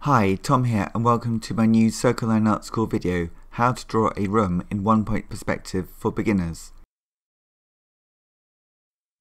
Hi, Tom here and welcome to my new Circle Line Art School video, How to Draw a Room in One-Point Perspective for Beginners.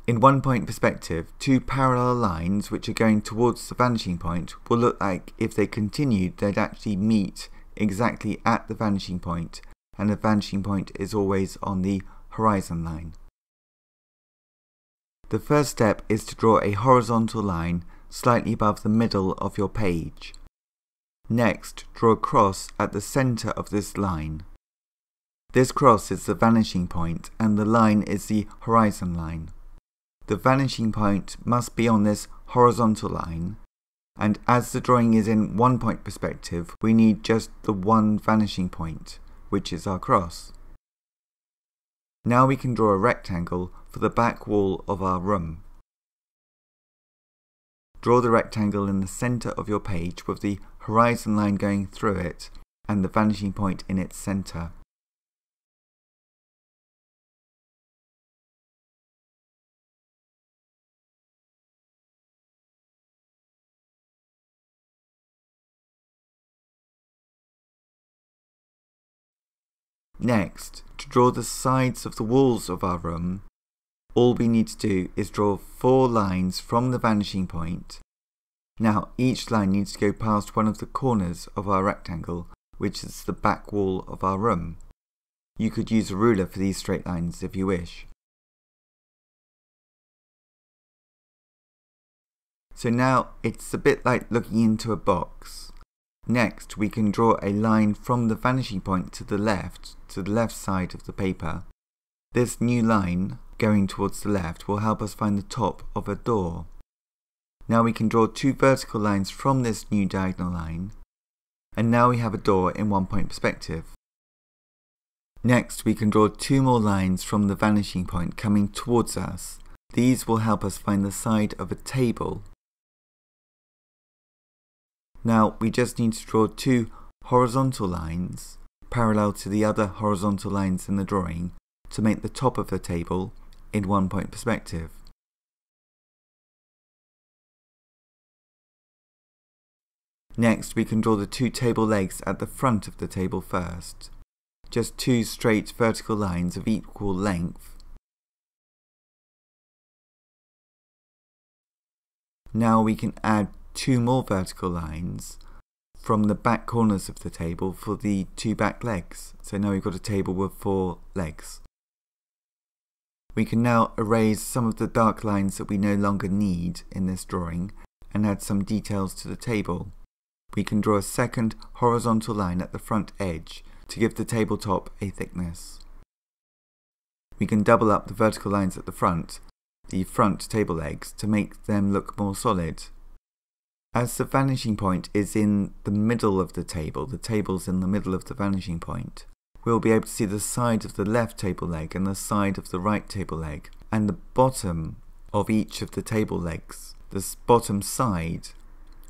In one-point perspective, two parallel lines which are going towards the vanishing point will look like if they continued they'd actually meet exactly at the vanishing point, and the vanishing point is always on the horizon line. The first step is to draw a horizontal line slightly above the middle of your page. Next, draw a cross at the center of this line. This cross is the vanishing point and the line is the horizon line. The vanishing point must be on this horizontal line, and as the drawing is in one-point perspective, we need just the one vanishing point, which is our cross. Now we can draw a rectangle for the back wall of our room. Draw the rectangle in the center of your page with the horizon line going through it and the vanishing point in its center. Next, to draw the sides of the walls of our room, all we need to do is draw 4 lines from the vanishing point. Now each line needs to go past one of the corners of our rectangle, which is the back wall of our room. You could use a ruler for these straight lines if you wish. So now it's a bit like looking into a box. Next we can draw a line from the vanishing point to the left side of the paper. This new line going towards the left will help us find the top of a door. Now we can draw 2 vertical lines from this new diagonal line, and now we have a door in one-point perspective. Next we can draw 2 more lines from the vanishing point coming towards us. These will help us find the side of a table. Now we just need to draw 2 horizontal lines parallel to the other horizontal lines in the drawing to make the top of the table in one-point perspective. Next we can draw the 2 table legs at the front of the table first. Just 2 straight vertical lines of equal length. Now we can add 2 more vertical lines from the back corners of the table for the 2 back legs. So now we've got a table with 4 legs. We can now erase some of the dark lines that we no longer need in this drawing and add some details to the table. We can draw a second horizontal line at the front edge to give the tabletop a thickness. We can double up the vertical lines at the front table legs, to make them look more solid. As the vanishing point is in the middle of the table's in the middle of the vanishing point, we'll be able to see the side of the left table leg and the side of the right table leg, and the bottom of each of the table legs. The bottom side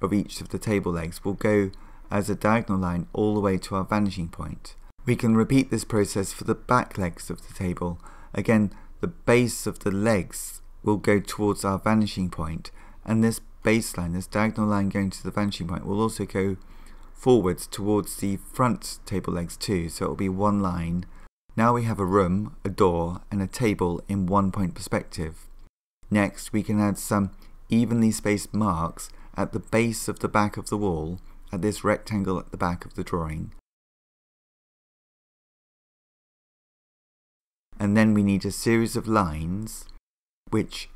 of each of the table legs will go as a diagonal line all the way to our vanishing point. We can repeat this process for the back legs of the table. Again, the base of the legs will go towards our vanishing point, and this baseline, this diagonal line going to the vanishing point, will also go forwards towards the front table legs too, so it will be one line. Now we have a room, a door and a table in one-point perspective. Next we can add some evenly spaced marks at the base of the back of the wall, at this rectangle at the back of the drawing. And then we need a series of lines which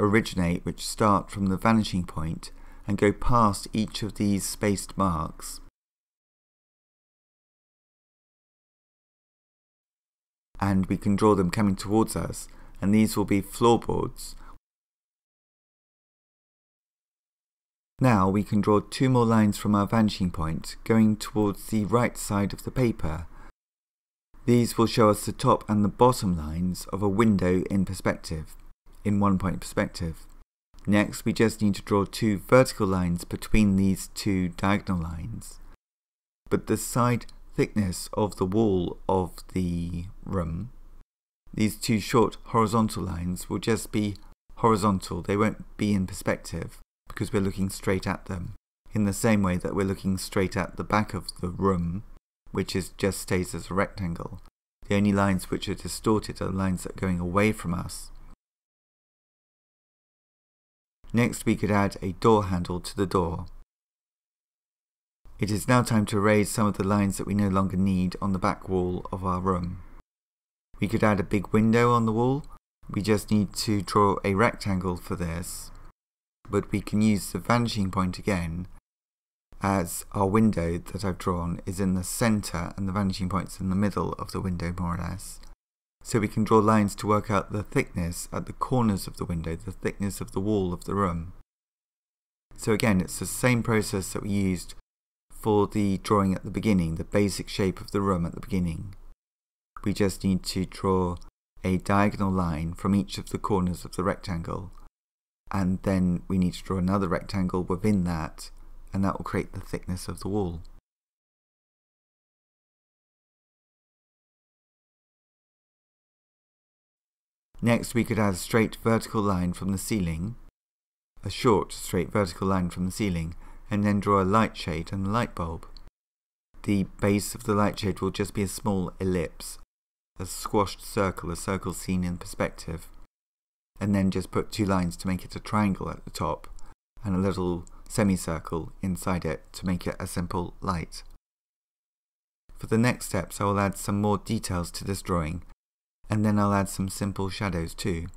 start from the vanishing point and go past each of these spaced marks. And we can draw them coming towards us, and these will be floorboards. Now we can draw 2 more lines from our vanishing point going towards the right side of the paper. These will show us the top and the bottom lines of a window in perspective, in one-point perspective. Next we just need to draw 2 vertical lines between these 2 diagonal lines. But the side thickness of the wall of the room, these 2 short horizontal lines will just be horizontal, they won't be in perspective because we're looking straight at them. in the same way that we're looking straight at the back of the room, which just stays as a rectangle. The only lines which are distorted are the lines that are going away from us. Next, we could add a door handle to the door. It is now time to erase some of the lines that we no longer need on the back wall of our room. We could add a big window on the wall. We just need to draw a rectangle for this, but we can use the vanishing point again, as our window that I've drawn is in the centre and the vanishing point's in the middle of the window, more or less. So we can draw lines to work out the thickness at the corners of the window, the thickness of the wall of the room. So again, it's the same process that we used for the drawing at the beginning, the basic shape of the room at the beginning. We just need to draw a diagonal line from each of the corners of the rectangle, and then we need to draw another rectangle within that, and that will create the thickness of the wall. Next, we could add a straight vertical line from the ceiling, a short straight vertical line from the ceiling, and then draw a light shade and a light bulb. The base of the light shade will just be a small ellipse, a squashed circle, a circle seen in perspective, and then just put two lines to make it a triangle at the top, and a little semicircle inside it to make it a simple light. For the next steps, I will add some more details to this drawing, and then I'll add some simple shadows too.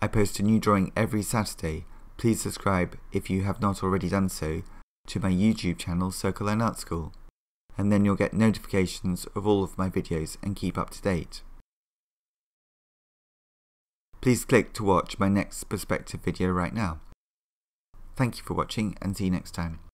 I post a new drawing every Saturday. Please subscribe, if you have not already done so, to my YouTube channel Circle Line Art School, and then you'll get notifications of all of my videos and keep up to date. Please click to watch my next perspective video right now. Thank you for watching and see you next time.